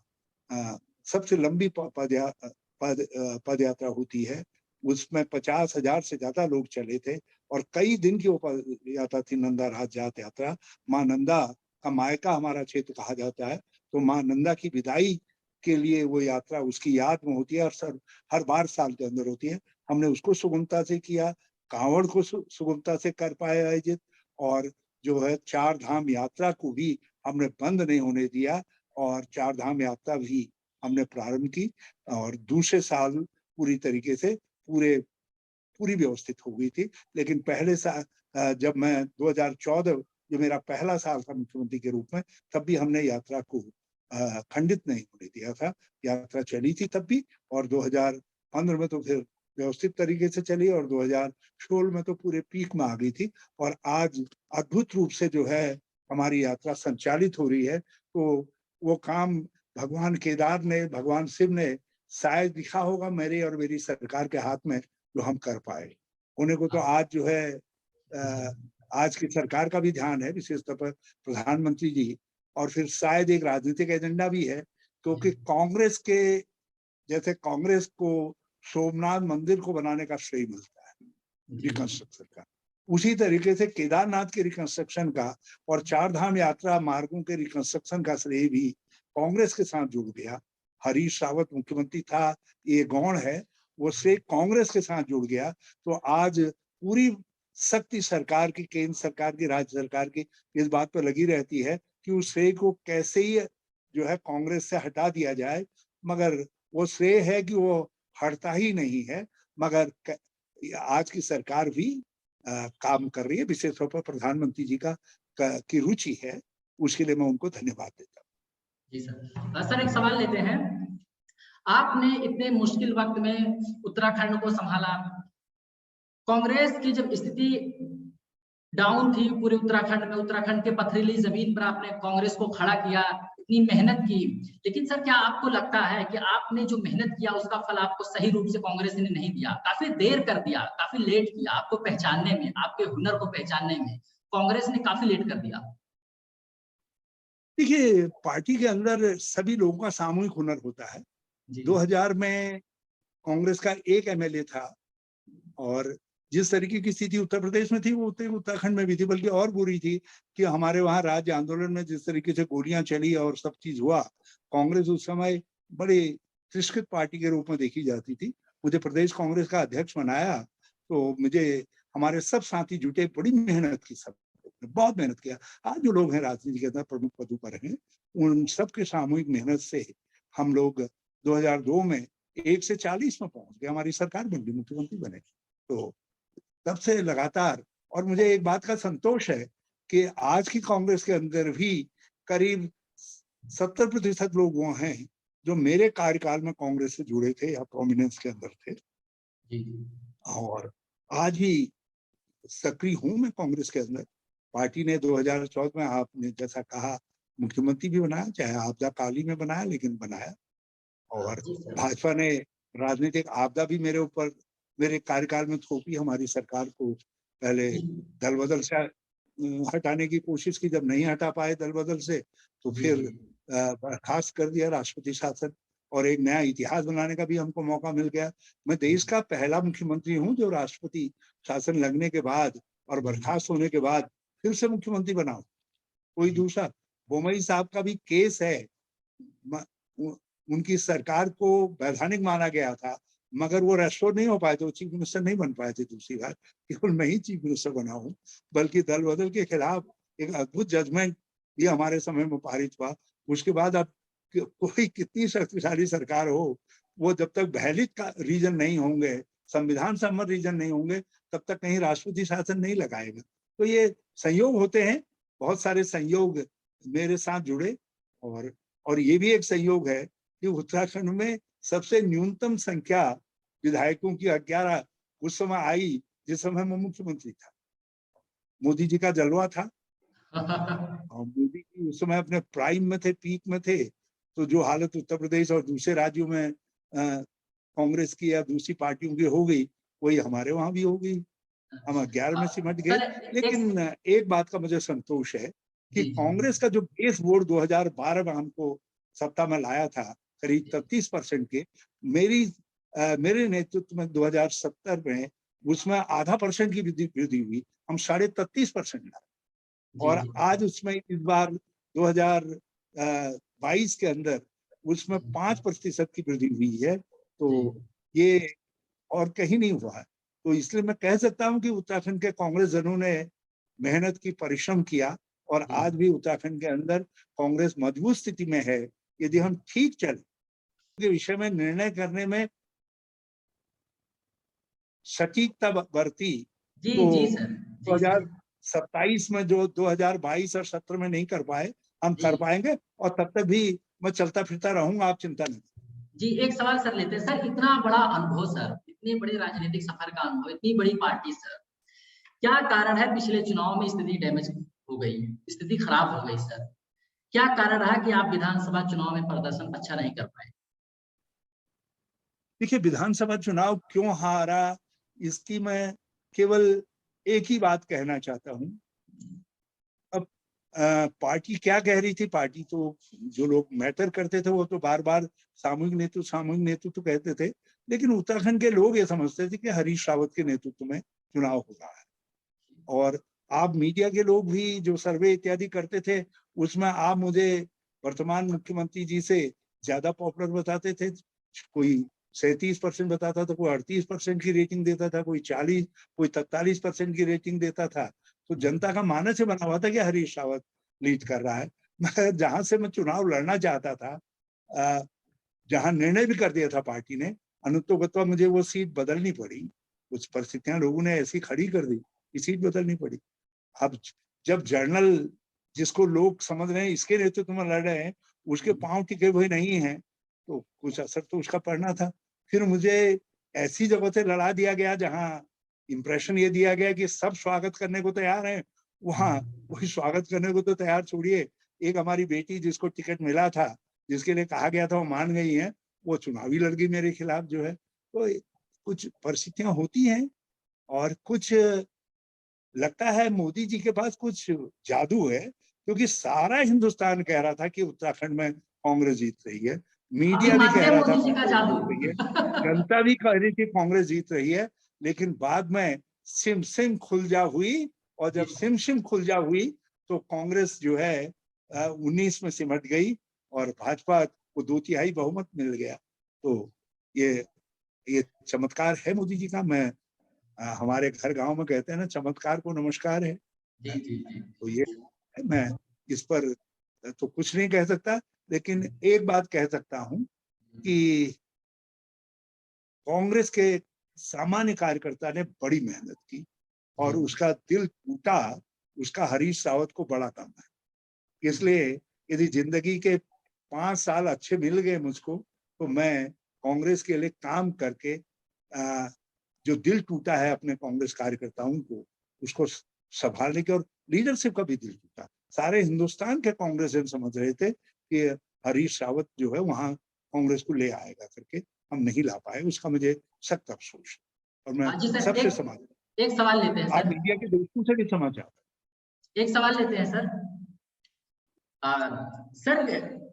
सबसे लंबी पद यात्रा होती है, उसमें 50,000 से ज्यादा लोग चले थे। और कई दिन की वो पद यात्रा थी, नंदा राज जात यात्रा। माँ नंदा का मायका हमारा क्षेत्र कहा जाता है, तो माँ नंदा की विदाई के लिए वो यात्रा उसकी याद में होती है, और सर हर बार साल के अंदर होती है। हमने उसको सुगमता से किया, कांवड़ को सुगमता से कर पाए आयोजित, और जो है चार धाम यात्रा को भी हमने बंद नहीं होने दिया, और चार धाम यात्रा भी हमने प्रारंभ की। और दूसरे साल पूरी तरीके से पूरी व्यवस्थित हो गई थी। लेकिन पहले साल, जब मैं 2014, जो मेरा पहला साल था मुख्यमंत्री के रूप में, तब भी हमने यात्रा को खंडित नहीं होने दिया था। यात्रा चली थी तब भी, और 2015 में तो फिर व्यवस्थित तरीके से चली, और 2016 में तो पूरे पीक में आ गई थी। और आज अद्भुत रूप से जो है हमारी यात्रा संचालित हो रही है। तो वो काम भगवान केदार ने, भगवान शिव ने शायद लिखा होगा मेरे और मेरी सरकार के हाथ में, जो हम कर पाए। होने को तो हाँ, आज जो है जी, आज की सरकार का भी ध्यान है, विशेष तौर पर प्रधानमंत्री जी, और फिर शायद एक राजनीतिक एजेंडा भी है, क्योंकि जी, कांग्रेस के जैसे कांग्रेस को सोमनाथ मंदिर को बनाने का श्रेय मिलता है, जी, रिकंस्ट्रक्शन का, उसी तरीके से केदारनाथ के रिकंस्ट्रक्शन का और चार धाम यात्रा मार्गों के रिकंस्ट्रक्शन का श्रेय भी कांग्रेस के साथ जुड़ गया। हरीश रावत मुख्यमंत्री था, ये गौण है, वो श्रेय कांग्रेस के साथ जुड़ गया। तो आज पूरी शक्ति सरकार की, केंद्र सरकार की, राज्य सरकार की इस बात पर लगी रहती है कि उस श्रेय को कैसे ही जो है कांग्रेस से हटा दिया जाए। मगर वो श्रेय है कि वो हटता ही नहीं है। मगर आज की सरकार भी काम कर रही है, विशेष तौर पर प्रधानमंत्री जी की रुचि है, उसके लिए मैं उनको धन्यवाद देता हूँ। जी सर। सर एक सवाल लेते हैं, आपने इतने मुश्किल वक़्त में उत्तराखंड को सँभाला, कांग्रेस की जब स्थिति डाउन थी पूरे उत्तराखंड में, उत्तराखंड के पथरीली ज़मीन पर आपने कांग्रेस को खड़ा किया, इतनी मेहनत की। लेकिन सर क्या आपको लगता है कि आपने जो मेहनत किया उसका फल आपको सही रूप से कांग्रेस ने नहीं दिया? काफ़ी देर कर दिया, काफ़ी लेट किया आपको पहचानने में, आपके हुनर को पहचानने में, कांग्रेस ने काफ़ी लेट कर दिया। देखिए, पार्टी के अंदर सभी लोगों का सामूहिक हुनर होता है। जी, 2000 में कांग्रेस का एक एमएलए था, और जिस तरीके की स्थिति उत्तर प्रदेश में थी, वो उत्तराखंड में भी थी, बल्कि और बुरी थी कि हमारे वहाँ राज्य आंदोलन में जिस तरीके से गोलियां चली और सब चीज हुआ, कांग्रेस उस समय बड़ी तिरस्कृत पार्टी के रूप में देखी जाती थी। मुझे प्रदेश कांग्रेस का अध्यक्ष बनाया, तो मुझे हमारे सब साथी जुटे, बड़ी मेहनत की सब। बहुत मेहनत किया। आज जो लोग हैं राजनीति के अंदर प्रमुख पदों पर हैं, उन सब के सामूहिक मेहनत से हम लोग 2002 में 1 से 40 में पहुंच गए, हमारी सरकार बन गई, मुख्यमंत्री बने। तो तब से लगातार, और मुझे एक बात का संतोष है कि आज की कांग्रेस के अंदर भी करीब 70% लोग वो हैं जो मेरे कार्यकाल में कांग्रेस से जुड़े थे या प्रोमिनेंस के अंदर थे, जी और आज भी सक्रिय हूं मैं कांग्रेस के अंदर। पार्टी ने 2014 में, आपने जैसा कहा, मुख्यमंत्री भी बनाया, चाहे आपदा कालीन में बनाया, लेकिन बनाया। और जी सर। भाजपा ने राजनीतिक आपदा भी मेरे ऊपर, मेरे कार्यकाल में थोपी। हमारी सरकार को पहले जी दल बदल से हटाने की कोशिश की, जब नहीं हटा पाए दल बदल से तो जी फिर जी बर्खास्त कर दिया राष्ट्रपति शासन, और एक नया इतिहास बनाने का भी हमको मौका मिल गया। मैं देश का पहला मुख्यमंत्री हूं जो राष्ट्रपति शासन लगने के बाद और बर्खास्त होने के बाद फिर से मुख्यमंत्री बना हूं। कोई जी दूसरा, बोमई साहब का भी केस है, उनकी सरकार को वैधानिक माना गया था, मगर वो रेस्टोर नहीं हो पाए थे, वो चीफ मिनिस्टर नहीं बन पाए थे। दूसरी बार केवल मैं ही चीफ मिनिस्टर बना हूँ, बल्कि दल बदल के खिलाफ एक अद्भुत जजमेंट भी हमारे समय में पारित हुआ। उसके बाद अब कोई कितनी शक्तिशाली सरकार हो, वो जब तक बहलित का रीजन नहीं होंगे, संविधान सम्मत रीजन नहीं होंगे, तब तक कहीं राष्ट्रपति शासन नहीं लगाएगा। तो ये संयोग होते हैं, बहुत सारे संयोग मेरे साथ जुड़े। और ये भी एक संयोग है कि उत्तराखंड में सबसे न्यूनतम संख्या विधायकों की 11 उस समय आई जिस समय मैं मुख्यमंत्री था। मोदी जी का जलवा था, और मोदी जी उस समय अपने प्राइम में थे, पीक में थे। तो जो हालत उत्तर प्रदेश और दूसरे राज्यों में कांग्रेस की या दूसरी पार्टियों की हो गई, वही हमारे वहां भी हो गई। हम 11 में सिमट गए। सर लेकिन एक बात का मुझे संतोष है कि जी कांग्रेस का जो बेस वोट 2012 में हमको सत्ता में लाया था, करीब 33% के, मेरे नेतृत्व में 2070 में उसमें आधा परसेंट की वृद्धि हुई, हम 33.5% लाए। जी और जी आज उसमें इस बार 2022 के अंदर उसमें 5% की वृद्धि हुई है। जी तो ये और कहीं नहीं हुआ है। तो इसलिए मैं कह सकता हूं कि उत्तराखंड के कांग्रेस जनों ने मेहनत की, परिश्रम किया, और जी आज भी उत्तराखंड के अंदर कांग्रेस मजबूत स्थिति में है। यदि हम ठीक चले के विषय में निर्णय करने में सटीकता बरती, जी तो जी सर। जी सर। 2027 में जो 2022 और 17 में नहीं कर पाए, हम जी कर पाएंगे। और तब तक भी मैं चलता फिरता रहूंगा, आप चिंता नहीं। जी एक सवाल सर लेते हैं सर, इतना बड़ा अनुभव सर, इतनी बड़ी राजनीतिक सफर का अनुभव, इतनी बड़ी पार्टी सर, क्या कारण है पिछले चुनाव में स्थिति डैमेज हो गई, स्थिति खराब हो गई सर? क्या कारण रहा कि आप विधानसभा चुनाव में प्रदर्शन अच्छा नहीं कर पाए? देखिए, विधानसभा चुनाव क्यों हारा, इसकी मैं केवल एक ही बात कहना चाहता हूं। अब पार्टी क्या कह रही थी, पार्टी तो, जो लोग मैटर करते थे वो तो बार बार सामूहिक नेतृत्व तो कहते थे, लेकिन उत्तराखंड के लोग ये समझते थे कि हरीश रावत के नेतृत्व में चुनाव हो रहा है। और आप मीडिया के लोग भी जो सर्वे इत्यादि करते थे, उसमें आप मुझे वर्तमान मुख्यमंत्री जी से ज्यादा पॉपुलर बताते थे। कोई 37% बताता था, कोई 38% की रेटिंग देता था, कोई 40, कोई 43% की रेटिंग देता था। तो जनता का मानस ही बना हुआ था कि हरीश रावत लीड कर रहा है। मैं जहां से मैं चुनाव लड़ना चाहता था, जहां निर्णय भी कर दिया था पार्टी ने, अनुत्तोगत्वा मुझे वो सीट बदलनी पड़ी। कुछ परिस्थितियां लोगों ने ऐसी खड़ी कर दी कि सीट बदलनी पड़ी। अब जब जर्नल, जिसको लोग समझ रहे हैं इसके नेतृत्व में लड़ रहे हैं, उसके पांव टिके हुए नहीं हैं, तो कुछ असर तो उसका पड़ना था। फिर मुझे ऐसी जगह से लड़ा दिया गया जहां इंप्रेशन ये दिया गया कि सब स्वागत करने को तैयार हैं, वहां कोई स्वागत करने को तो तैयार छोड़िए। एक हमारी बेटी जिसको टिकट मिला था, जिसके लिए कहा गया था वो मान गई है, वो चुनावी लड़ गई मेरे खिलाफ जो है। तो कुछ परिस्थितियां होती हैं, और कुछ लगता है मोदी जी के पास कुछ जादू है, क्योंकि सारा हिंदुस्तान कह रहा था कि उत्तराखंड में कांग्रेस जीत रही है, अभी मीडिया भी मानते कह हैं रहा था मोदी जी का कांग्रेस जीत रही है, जादू? जनता भी कह रही थी कांग्रेस जीत रही है। लेकिन बाद में सिम सिम खुलजा हुई, और जब सिम सिम खुलजा हुई तो कांग्रेस जो है 19 में सिमट गई, और भाजपा को 2/3 बहुमत मिल गया। तो ये ये चमत्कार है मोदी जी का। मैं हमारे घर गांव में कहते हैं ना, चमत्कार को नमस्कार है। जी जी जी। तो ये मैं इस पर तो कुछ नहीं कह सकता, लेकिन एक बात कह सकता हूं कि कांग्रेस के सामान्य कार्यकर्ता ने बड़ी मेहनत की और उसका दिल टूटा, उसका हरीश रावत को बड़ा कम है। इसलिए यदि जिंदगी के 5 साल अच्छे मिल गए मुझको, तो मैं कांग्रेस के लिए काम करके जो दिल टूटा है अपने कांग्रेस कार्यकर्ताओं को, उसको संभालने के, और लीडरशिप का भी दिल टूटा। सारे हिंदुस्तान के कांग्रेसियन समझ रहे थे कि हरीश रावत जो है वहां कांग्रेस को ले आएगा करके, हम नहीं ला पाए, उसका मुझे सख्त अफसोस, और मैं जी सर, सबसे एक सवाल लेते हैं आप सर। मीडिया के दोस्तों से भी समझ जाता। एक सवाल लेते हैं सर। सर,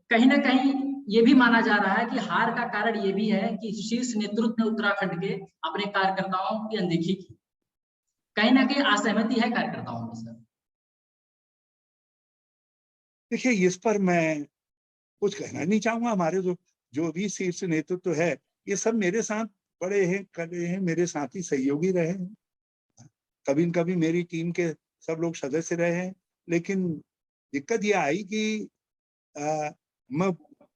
कहीं ना कहीं ये भी माना जा रहा है कि हार का कारण ये भी है कि शीर्ष नेतृत्व ने उत्तराखंड के अपने कार्यकर्ताओं की अनदेखी की। कहीं ना कहीं असहमति है कार्यकर्ताओं में सर। देखिए, इस पर मैं कुछ कहना नहीं चाहूंगा। हमारे जो भी शीर्ष नेतृत्व है, ये सब मेरे साथ बड़े हैं, खड़े हैं, मेरे साथी सहयोगी रहे हैं, कभी न कभी मेरी टीम के सब लोग सदस्य रहे हैं। लेकिन दिक्कत ये आई कि आ,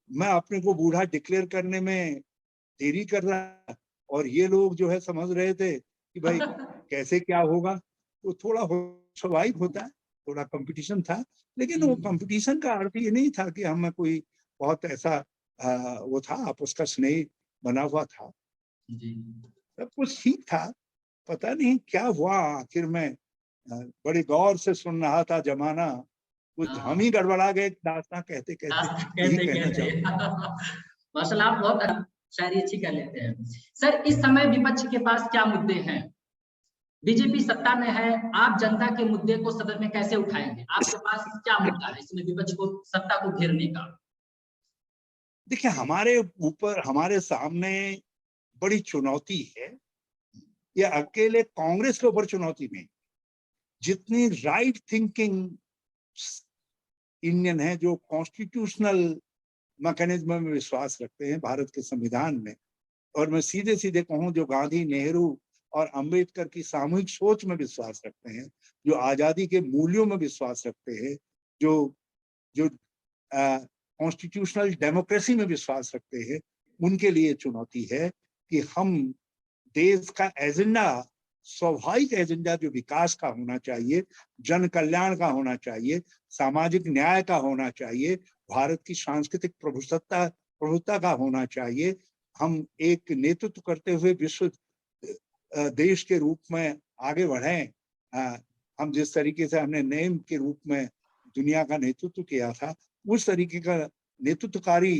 मैं अपने को बूढ़ा डिक्लेयर करने में देरी कर रहा, और ये लोग जो है समझ रहे थे कि भाई कैसे क्या होगा। तो थोड़ा स्वाभाविक होता है, थोड़ा कंपटीशन था, लेकिन वो कंपटीशन का अर्थ ये नहीं था कि हमें कोई बहुत ऐसा वो था, आपस का स्नेह बना हुआ था, जी सब कुछ ठीक था। पता नहीं क्या हुआ आखिर में, बड़े गौर से सुन रहा था जमाना, कुछ हम ही गड़बड़ा गए दास्तां कहते कहते, यही कहते कहना कहते चाहूंगा। माशाल्लाह, आप बहुत शायरी अच्छी कर लेते हैं सर। इस समय विपक्ष के पास क्या मुद्दे हैं? बीजेपी सत्ता में है, आप जनता के मुद्दे को सदन में कैसे उठाएंगे? आपके पास क्या मुद्दा है इसमें विपक्ष को, सत्ता को घेरने का? देखिए, हमारे ऊपर, हमारे सामने बड़ी चुनौती है। ये अकेले कांग्रेस के ऊपर चुनौती नहीं, जितनी राइट थिंकिंग इंडियन है, जो कॉन्स्टिट्यूशनल मैकेनिज्म में विश्वास रखते हैं, भारत के संविधान में, और मैं सीधे सीधे कहूं जो गांधी, नेहरू और अंबेडकर की सामूहिक सोच में विश्वास रखते हैं, जो आजादी के मूल्यों में विश्वास रखते हैं, जो जो कॉन्स्टिट्यूशनल डेमोक्रेसी में विश्वास रखते हैं, उनके लिए चुनौती है कि हम देश का एजेंडा, स्वाभाविक एजेंडा जो विकास का होना चाहिए, जन कल्याण का होना चाहिए, सामाजिक न्याय का होना चाहिए, भारत की सांस्कृतिक प्रभुत्ता का होना चाहिए, हम एक नेतृत्व करते हुए विश्व देश के रूप में आगे बढ़े। हम जिस तरीके से हमने नेम के रूप में दुनिया का नेतृत्व किया था, उस तरीके का नेतृत्वकारी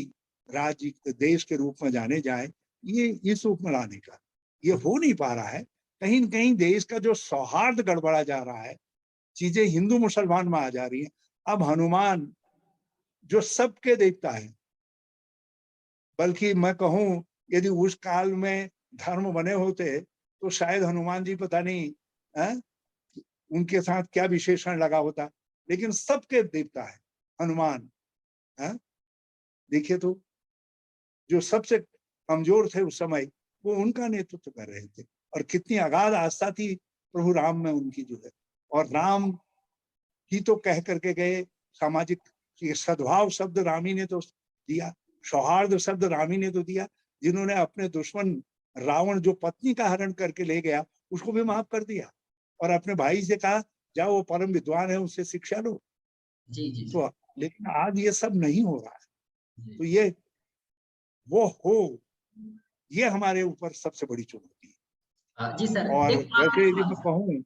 राज्य देश के रूप में जाने जाए, ये इस रूप में लाने का ये हो नहीं पा रहा है। कहीं न कहीं देश का जो सौहार्द गड़बड़ा जा रहा है, चीजें हिंदू मुसलमान में आ जा रही हैं। अब हनुमान जो सबके देवता है, बल्कि मैं कहूं यदि उस काल में धर्म बने होते तो शायद हनुमान जी पता नहीं उनके साथ क्या विशेषण लगा होता, लेकिन सबके देवता है हनुमान। देखिए, तो जो सबसे कमजोर थे उस समय, वो उनका नेतृत्व कर रहे थे, और कितनी अगाध आस्था थी प्रभु राम में उनकी जो है। और राम ही तो कह करके गए, सामाजिक सद्भाव शब्द रामी ने तो दिया, सौहार्द शब्द रामी ने तो दिया, जिन्होंने अपने दुश्मन रावण जो पत्नी का हरण करके ले गया, उसको भी माफ कर दिया, और अपने भाई से कहा जाओ वो परम विद्वान है, उससे शिक्षा लो। जी जी तो लेकिन आज ये सब नहीं हो रहा है। जी तो ये वो हो, ये हमारे ऊपर सबसे बड़ी चुनौती है। जी सर, और एक वैसे आखिरी यदि सवाल मैं सर। कहूँ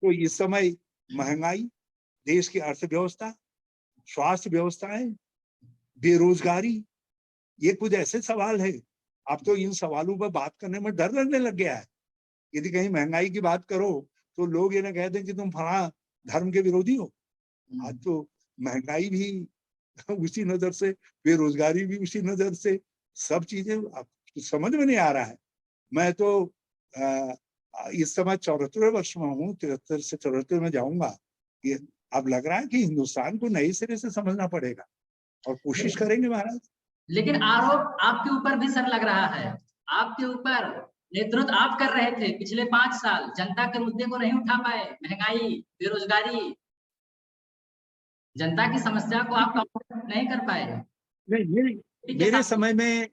तो इस समय महंगाई, देश की अर्थव्यवस्था, स्वास्थ्य व्यवस्थाएं, बेरोजगारी, ये कुछ ऐसे सवाल है, अब तो इन सवालों पर बात करने में डर लगने लग गया है। यदि कहीं महंगाई की बात करो तो लोग ये ना कहते हैं कि तुम फला धर्म के विरोधी हो। आज तो महंगाई भी उसी नजर से, बेरोजगारी भी उसी नजर से, सब चीजें अब समझ में नहीं आ रहा है। मैं तो इस समय 74वें वर्ष में हूँ, 73 से 74 में जाऊंगा। ये अब लग रहा है कि हिंदुस्तान को नए सिरे से समझना पड़ेगा, और कोशिश करेंगे महाराज। लेकिन आरोप आपके ऊपर भी सर लग रहा है, आपके ऊपर नेतृत्व आप कर रहे थे पिछले 5 साल, जनता के मुद्दे को नहीं उठा पाए, महंगाई, बेरोजगारी, जनता की समस्या को आप कम नहीं कर पाए। नहीं, ठीक है मेरे साहब। समय में,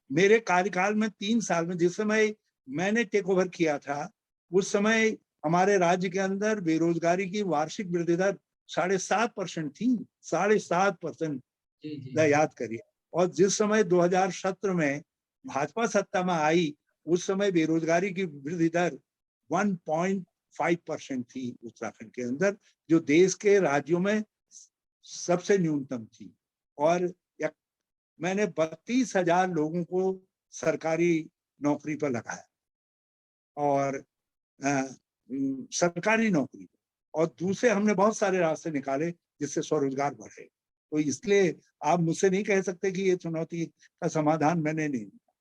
मेरे कार्यकाल में 3 साल में, जिस समय मैंने टेक ओवर किया था, उस समय हमारे राज्य के अंदर बेरोजगारी की वार्षिक वृद्धि दर 7.5% थी। 7.5%, जी जी याद करिए। और जिस समय 2017 में भाजपा सत्ता में आई, उस समय बेरोजगारी की वृद्धि दर 1.5% थी उत्तराखंड के अंदर, जो देश के राज्यों में सबसे न्यूनतम थी। और मैंने 32,000 लोगों को सरकारी नौकरी पर लगाया, और सरकारी नौकरी, और दूसरे हमने बहुत सारे रास्ते निकाले जिससे स्वरोजगार बढ़े। तो इसलिए आप मुझसे नहीं कह सकते कि ये चुनौती का समाधान मैंने नहीं दिया।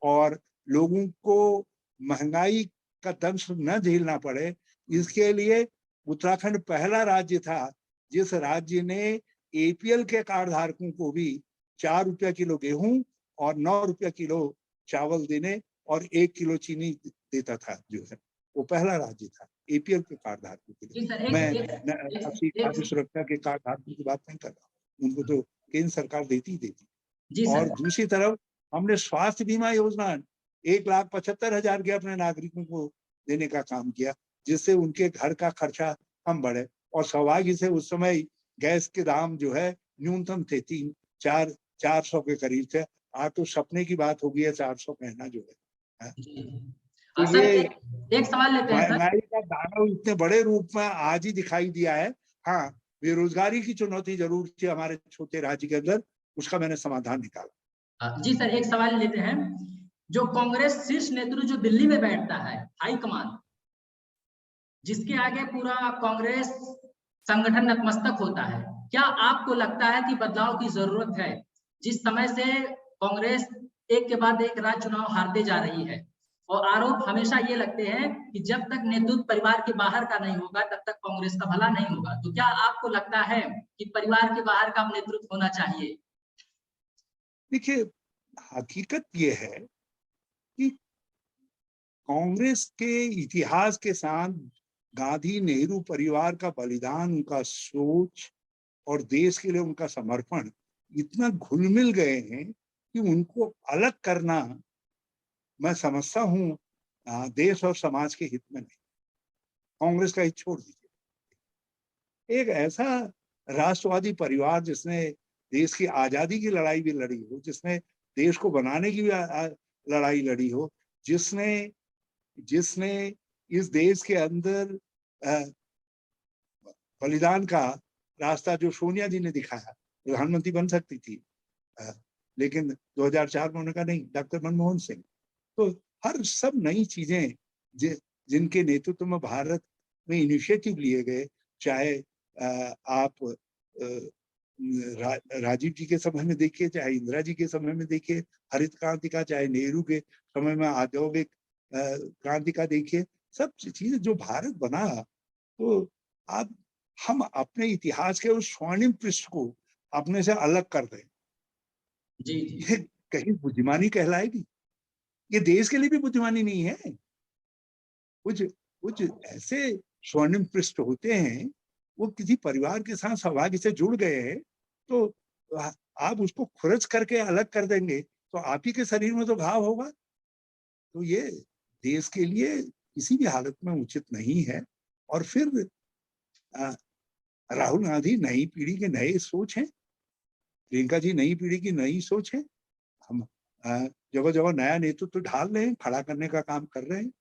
और लोगों को महंगाई का दंश न झेलना पड़े, इसके लिए उत्तराखंड पहला राज्य था जिस राज्य ने एपीएल के कार्ड धारकों को भी 4 रुपया किलो गेहूं और 9 रुपया किलो चावल देने और 1 किलो चीनी देता था, जो है वो पहला राज्य था एपीएल के कार्ड धारकों के जी लिए। सर, मैं एक अपनी खाद्य सुरक्षा के कार्ड धारकों की बात नहीं कर रहा हूँ, उनको तो केंद्र सरकार देती ही देती। जी और सर। दूसरी तरफ हमने स्वास्थ्य बीमा योजना 1,75,000 के अपने नागरिकों को देने का काम किया, जिससे उनके घर का खर्चा कम बढ़े। और सौभाग्य से उस समय गैस के दाम जो है न्यूनतम थे, 400 के करीब थे। आज तो सपने की बात हो गई है 400 कहना, जो है। जी तो सर, ये एक सवाल लेते हैं सर। महंगाई का दानव इतने बड़े रूप में आज ही दिखाई दिया है। हाँ, बेरोजगारी की चुनौती जरूर थी हमारे छोटे राज्य के अंदर, उसका मैंने समाधान निकाला। जी सर, एक सवाल लेते हैं। जो कांग्रेस शीर्ष नेतृत्व जो दिल्ली में बैठता है, हाई कमान, जिसके आगे पूरा कांग्रेस संगठन नतमस्तक होता है, क्या आपको लगता है कि बदलाव की जरूरत है? जिस समय से कांग्रेस एक के बाद एक राज्य चुनाव हारते जा रही है, और आरोप हमेशा ये लगते हैं कि जब तक नेतृत्व परिवार के बाहर का नहीं होगा तब तक कांग्रेस का भला नहीं होगा। तो क्या आपको लगता है कि परिवार के बाहर का नेतृत्व होना चाहिए? देखिए, हकीकत ये है कि कांग्रेस के इतिहास के साथ गांधी नेहरू परिवार का बलिदान, उनका सोच और देश के लिए उनका समर्पण इतना घुल मिल गए हैं कि उनको अलग करना, मैं समझता हूँ, देश और समाज के हित में नहीं। कांग्रेस का हित छोड़ दीजिए। एक ऐसा राष्ट्रवादी परिवार जिसने देश की आजादी की लड़ाई भी लड़ी हो, जिसने देश को बनाने की भी लड़ाई लड़ी हो, जिसने जिसने इस देश के अंदर बलिदान का रास्ता, जो सोनिया जी ने दिखाया, प्रधानमंत्री बन सकती थी, लेकिन 2004 में उन्होंने कहा नहीं, डॉक्टर मनमोहन सिंह। तो हर सब नई चीजें जिनके नेतृत्व में भारत में इनिशिएटिव लिए गए, चाहे आप राजीव जी के समय में देखिए, चाहे इंदिरा जी के समय में देखिए हरित क्रांति का, चाहे नेहरू के समय में औद्योगिक क्रांति का देखिए, सब चीजें जो भारत बना। तो आप हम अपने इतिहास के उस स्वर्णिम पृष्ठ को अपने से अलग कर दें, जी जी ये कहीं बुद्धिमानी कहलाएगी? ये देश के लिए भी बुद्धिमानी नहीं है। कुछ कुछ ऐसे स्वर्णिम पृष्ठ होते हैं, वो किसी परिवार के साथ सौभाग्य से जुड़ गए हैं, तो आप उसको खुरच करके अलग कर देंगे तो आप ही के शरीर में तो घाव होगा। तो ये देश के लिए किसी भी हालत में उचित नहीं है। और फिर राहुल गांधी नई पीढ़ी के नए सोच हैं, प्रियंका जी नई पीढ़ी की नई सोच है। हम जगह जगह नया नेतृत्व ढाल रहे हैं, खड़ा करने का काम कर रहे हैं,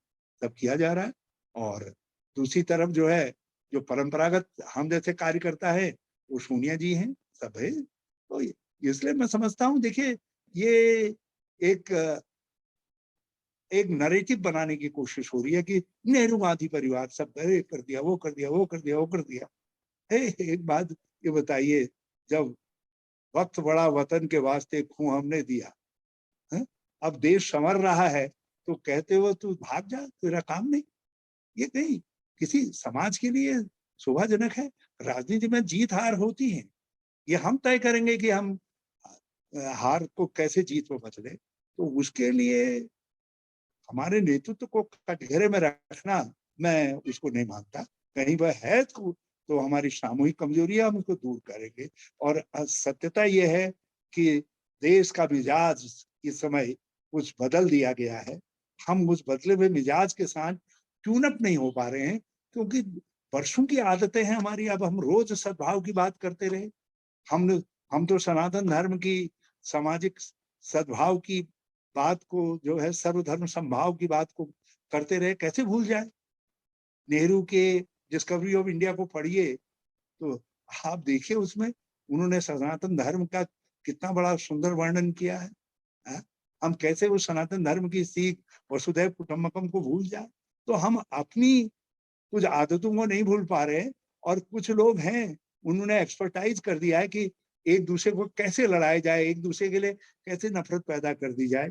सब किया जा रहा है। और दूसरी तरफ जो है, जो परंपरागत हम जैसे कार्यकर्ता है, वो सोनिया जी हैं, सब है। तो इसलिए मैं समझता हूँ, देखिए, ये एक एक नरेटिव बनाने की कोशिश हो रही है कि नेहरू गांधी परिवार सब कर दिया, वो कर दिया, वो कर दिया, वो कर दिया। एक बात ये बताइए, जब वक्त बड़ा वतन के वास्ते खून हमने दिया, है? अब देश संवर रहा है तो कहते हो तू भाग जा, तेरा काम नहीं। ये कहीं किसी समाज के लिए शोभाजनक है? राजनीति में जीत हार होती है, ये हम तय करेंगे कि हम हार को कैसे जीत में बदले। तो उसके लिए हमारे नेतृत्व को कटघरे में रखना, मैं उसको नहीं मानता। कहीं वह है तो तो हमारी सामूहिक कमजोरी है, हम उसको दूर करेंगे। और सत्यता ये है कि देश का मिजाज इस समय कुछ बदल दिया गया है। हम उस बदले हुए मिजाज के साथ ट्यून अप नहीं हो पा रहे हैं, क्योंकि वर्षों की आदतें हैं हमारी। अब हम रोज सद्भाव की बात करते रहे, हम तो सनातन धर्म की, सामाजिक सद्भाव की बात को, जो है सर्वधर्म समभाव की बात को करते रहे, कैसे भूल जाए। नेहरू के डिस्कवरी ऑफ इंडिया को पढ़िए तो आप देखिए, उसमें उन्होंने सनातन धर्म का कितना बड़ा सुंदर वर्णन किया है। हम कैसे उस सनातन धर्म की सीख वसुधैव कुटुंबकम को भूल जाए। तो हम अपनी कुछ आदतों को नहीं भूल पा रहे, और कुछ लोग हैं, उन्होंने एक्सपर्टाइज कर दिया है कि एक दूसरे को कैसे लड़ाया जाए, एक दूसरे के लिए कैसे नफरत पैदा कर दी जाए।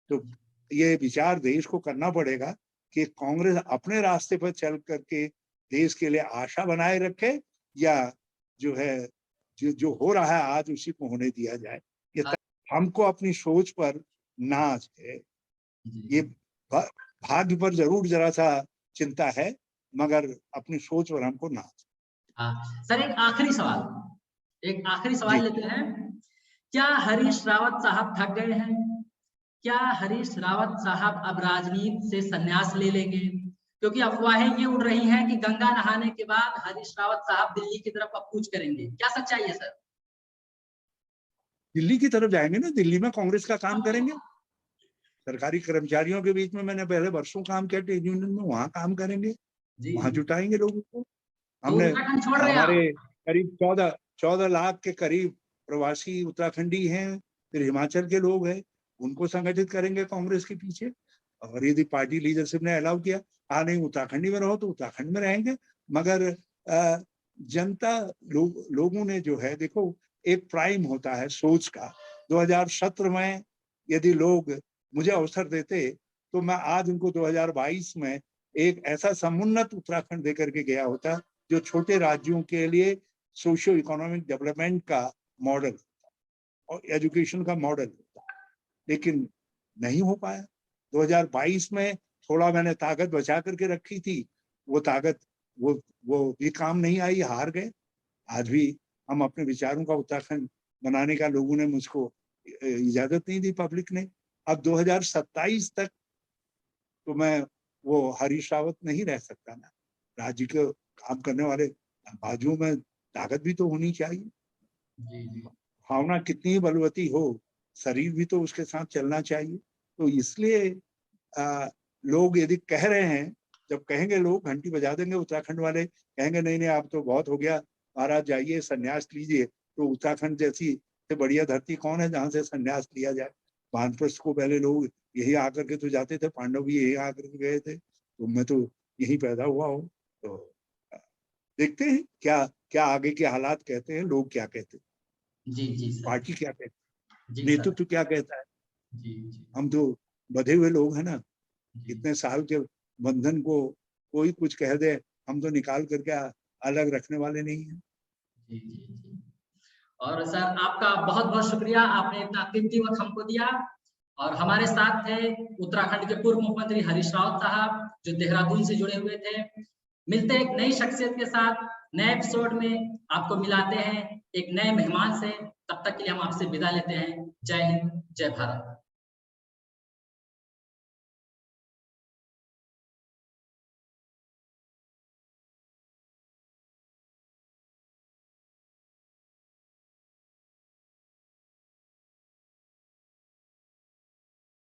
तो ये विचार देश को करना पड़ेगा कि कांग्रेस अपने रास्ते पर चल करके देश के लिए आशा बनाए रखे, या जो है जो हो रहा है आज उसी को होने दिया जाए। ये हमको अपनी सोच पर नाज है, ये भाग्य पर जरूर जरा सा चिंता है, मगर अपनी सोच पर हमको नाज। हाँ सर, एक आखिरी सवाल लेते हैं। क्या हरीश रावत साहब थक गए हैं? क्या हरीश रावत साहब अब राजनीति से संन्यास ले लेंगे? क्योंकि अफवाहें ये उड़ रही हैं कि गंगा नहाने के बाद हरीश रावत साहब दिल्ली की तरफ अब कूच करेंगे। क्या सच्चाई है सर? दिल्ली की तरफ जाएंगे ना, दिल्ली में कांग्रेस का काम करेंगे। सरकारी कर्मचारियों के बीच में मैंने पहले वर्षों काम किया ट्रेड यूनियन में, वहां काम करेंगे, वहां जुटाएंगे लोगों को। हमने हमारे करीब 14 लाख के करीब प्रवासी उत्तराखंडी हैं, फिर हिमाचल के लोग हैं, उनको संगठित करेंगे कांग्रेस के पीछे। और यदि पार्टी लीडरशिप ने अलाउ किया, नहीं उत्तराखंडी में रहो तो उत्तराखंड में रहेंगे। मगर जनता लोगों ने जो है, देखो एक प्राइम होता है सोच का। 2017 में यदि लोग मुझे अवसर देते तो मैं आज उनको 2022 में एक ऐसा समुन्नत उत्तराखंड देकर के गया होता जो छोटे राज्यों के लिए सोशियो इकोनॉमिक डेवलपमेंट का मॉडल और एजुकेशन का मॉडल होता, लेकिन नहीं हो पाया। 2022 में थोड़ा मैंने ताकत बचा करके रखी थी, वो ताकत वो भी काम नहीं आई, हार गए। आज भी हम अपने विचारों का उत्तराखंड बनाने का लोगों ने मुझको इजाजत नहीं दी, पब्लिक ने। अब 2027 तक तो मैं वो हरीश रावत नहीं रह सकता ना। राज्य के काम करने वाले बाजुओं में ताकत भी तो होनी चाहिए। भावना कितनी ही बलवती हो, शरीर भी तो उसके साथ चलना चाहिए। तो इसलिए लोग यदि कह रहे हैं, जब कहेंगे लोग घंटी बजा देंगे, उत्तराखंड वाले कहेंगे नहीं नहीं आप तो बहुत हो गया महाराज, जाइए संन्यास लीजिए, तो उत्तराखंड जैसी से बढ़िया धरती कौन है जहाँ से संन्यास लिया जाए। वानप्रस्थ को पहले लोग यही आकर के तो जाते थे, पांडव भी यही आकर के गए थे, तो मैं तो यही पैदा हुआ हूँ। तो देखते हैं क्या क्या आगे के हालात कहते हैं, लोग क्या कहते हैं, जी सर। पार्टी क्या कहती है, नेतृत्व क्या कहता है। जी। हम तो बधे हुए लोग हैं ना, इतने साल के बंधन को कोई कुछ कह दे, हम तो निकाल करके अलग रखने वाले नहीं हैं। जी। और सर आपका बहुत बहुत शुक्रिया, आपने इतना कीमती वक्त हमको दिया। और हमारे साथ थे उत्तराखंड के पूर्व मुख्यमंत्री हरीश रावत साहब, जो देहरादून से जुड़े हुए थे। मिलते हैं एक नई शख्सियत के साथ, नए एपिसोड में आपको मिलाते हैं एक नए मेहमान से। तब तक के लिए हम आपसे विदा लेते हैं। जय हिंद, जय भारत।